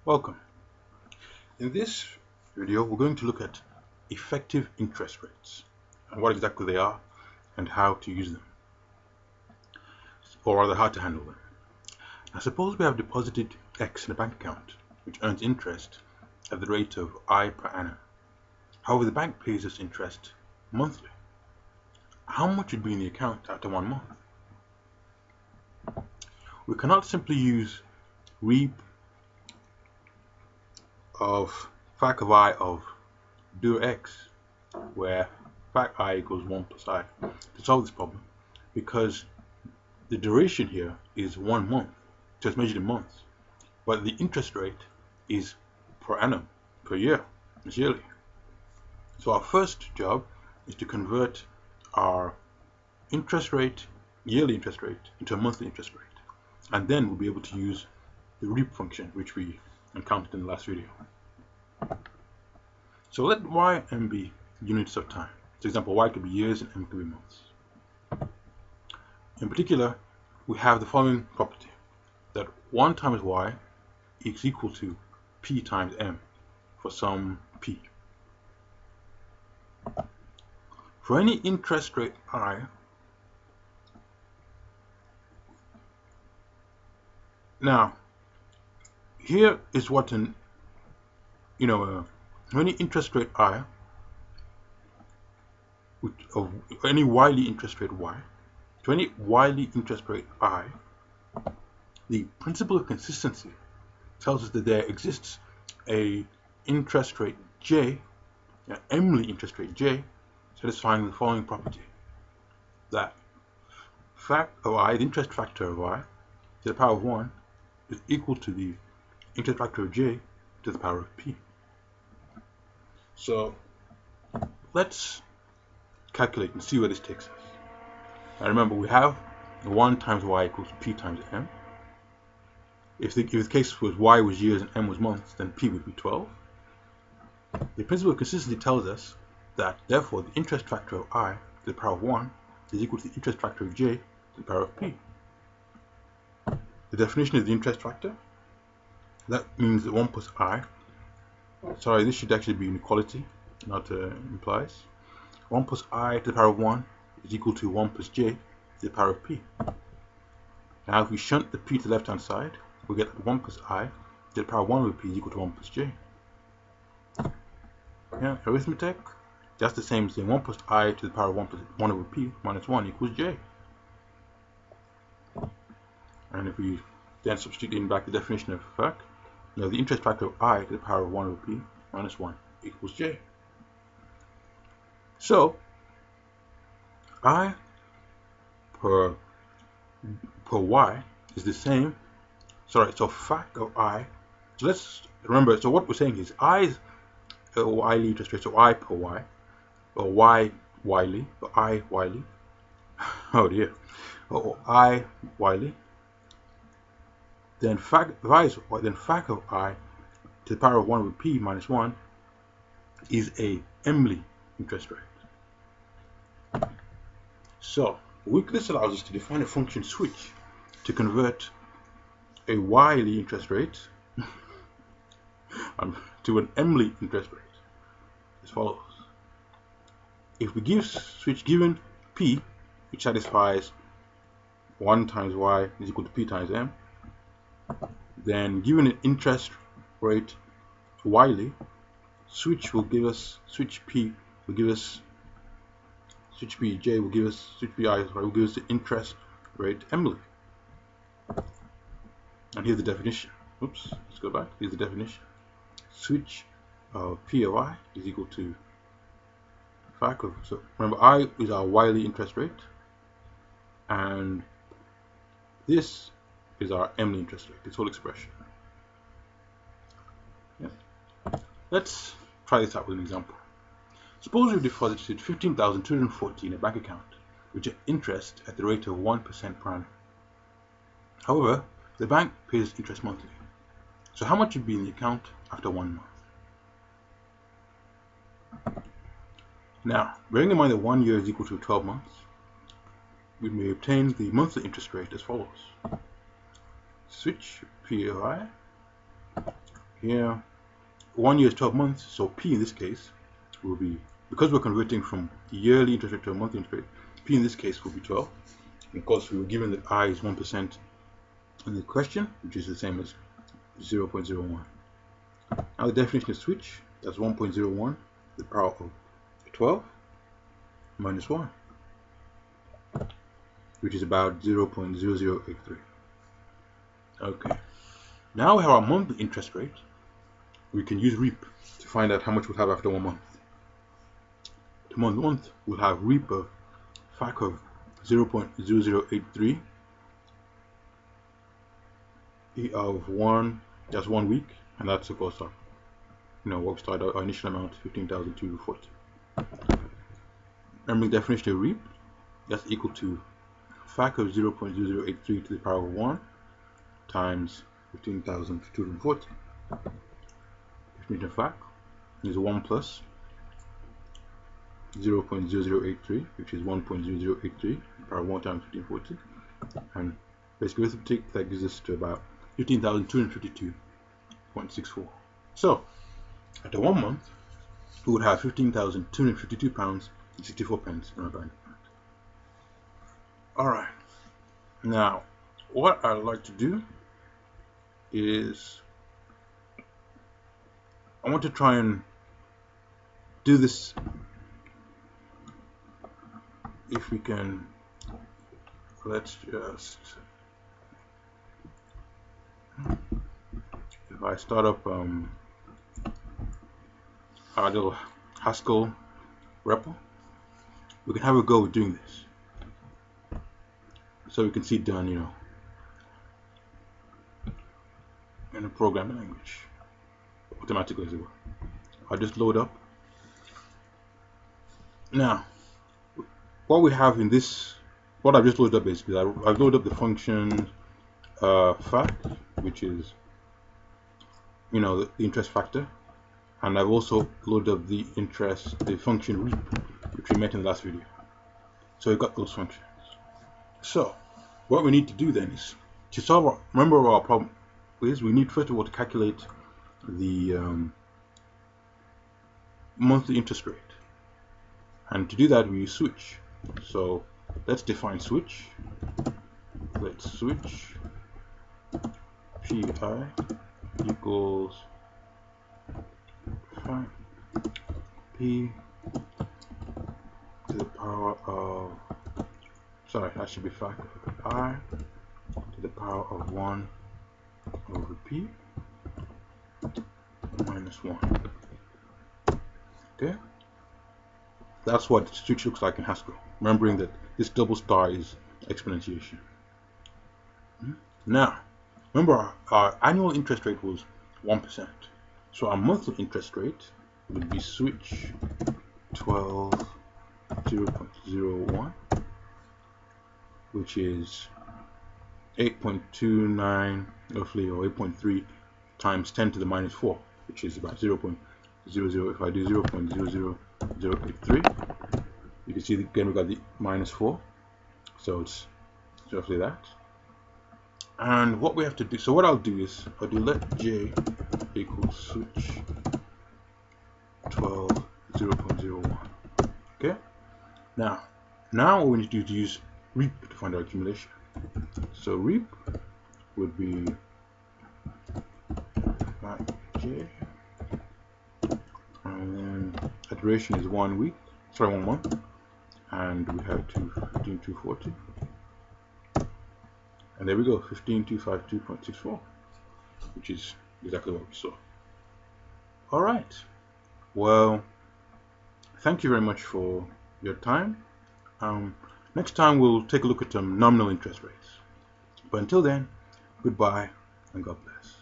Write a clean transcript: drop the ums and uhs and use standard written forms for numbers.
Welcome. In this video, we're going to look at effective interest rates and what exactly they are and how to use them, or rather how to handle them. Now, suppose we have deposited X in a bank account which earns interest at the rate of I per annum. However, the bank pays us interest monthly. How much would be in the account after 1 month? We cannot simply use reap of fac of I of dur x, where fac I equals 1 plus I, to solve this problem, because the duration here is 1 month, so it's measured in months, but the interest rate is per annum, per year, it's yearly. So our first job is to convert our interest rate, yearly interest rate, into a monthly interest rate, and then we'll be able to use the reap function which we encountered in the last video. So let y and m be units of time. For example, y could be years and m could be months. In particular, we have the following property, that 1 times y is equal to p times m for some p. For any interest rate I, now here is what any interest rate I of any wily interest rate y, to any wily interest rate I, the principle of consistency tells us that there exists a interest rate j, an m-ly interest rate j, satisfying the following property, that fac of I, the interest factor of I to the power of 1 is equal to the interest factor of j to the power of p. So let's calculate and see where this takes us. Now remember, we have 1 times y equals p times m. If the case was y was years and m was months, then p would be 12. The principle of consistency tells us that therefore the interest factor of I to the power of 1 is equal to the interest factor of j to the power of p. The definition of the interest factor, that means that 1 plus I, sorry, this should actually be inequality, not implies. 1 plus I to the power of 1 is equal to 1 plus j to the power of p. Now if we shunt the p to the left hand side, we get that 1 plus I to the power of 1 over p is equal to 1 plus j. Yeah, arithmetic, that's the same as saying 1 plus I to the power of 1 plus 1 over p minus 1 equals j. And if we then substitute in back the definition of fac, the interest factor of I to the power of 1 over p minus 1 equals j. So I per y is the same, so fac of I, so let's remember, so what we're saying is I is a wily interest rate, so I per y, or y wily, or I wily, oh dear, or I wily, then fac of I to the power of 1 over p minus 1 is a m-ly interest rate. So this allows us to define a function switch to convert a y-ly interest rate to an m-ly interest rate as follows. If we give switch given p, which satisfies 1 times y is equal to p times m, then given an interest rate y-ly, switch j will give us switch p I will give us the interest rate m-ly. And here's the definition. Oops, let's go back. Here's the definition. Switch of p of I is equal to fac of, so remember I is our y-ly interest rate, and this is our m-ly interest rate, this whole expression. Yeah. Let's try this out with an example. Suppose we've deposited 15,240 in a bank account, which at interest at the rate of 1% per annum. However, the bank pays interest monthly. So how much would be in the account after 1 month? Now, bearing in mind that 1 year is equal to 12 months, we may obtain the monthly interest rate as follows. Switch p of I here. 1 year is 12 months, so P in this case will be, because we're converting from yearly interest rate to a monthly interest rate, P in this case will be 12. And of course, we were given that I is 1% in the question, which is the same as 0.01. Now the definition of switch, that's 1.01, the power of 12 minus 1, which is about 0.0083. Okay. Now we have our monthly interest rate. We can use REAP to find out how much we'll have after 1 month. The month we'll have REAP of FAC of 0.0083 of 1, that's 1 week, and that's of course our, what we started our initial amount, 15,240. Remember the definition of REAP, that's equal to FAC of 0.0083 to the power of 1 times 15,240. Definition of FAC is 1 plus 0.0083, which is 1.0083 to the power of 1 times 1540, and basically arithmetic, that gives us to about 15,252.64. So after 1 month, we would have £15,252 and 64 pence in our bank account. Alright, now what I'd like to do is I want to try and do this, if we can. Let's just, if I start up our little Haskell REPL, we can have a go at doing this, so we can see it done, in a programming language, automatically as it were. I'll just load up. Now, what we have in this, what I've just loaded up basically, I've loaded up the function FAC, which is, the interest factor, and I've also loaded up the function REAP, which we met in the last video. So we've got those functions. So what we need to do then is to solve remember our problem is we need first of all to calculate the monthly interest rate, and to do that we use switch. So let's define switch. Let's switch PI equals P to the power of, sorry, that should be FAC I to the power of 1 over P minus 1. Okay, that's what switch looks like in Haskell, remembering that this double star is exponentiation. Now remember our annual interest rate was 1%, so our monthly interest rate would be switch 12 0.01, which is 8.29 roughly, or 8.3 times 10 to the minus 4, which is about 0.00. If I do 0.00083, you can see again we got the minus 4, so it's roughly that. And what we have to do, so what I'll do is I'll do let j equals switch 12 0.01. Okay, now what we need to do is use REAP to find our accumulation. So REAP would be j, and then the duration is 1 week, sorry, 1 month, and we have 15,240, and there we go, 15,252.64, which is exactly what we saw. Alright, well, thank you very much for your time. Next time we'll take a look at nominal interest rates, but until then, goodbye and God bless.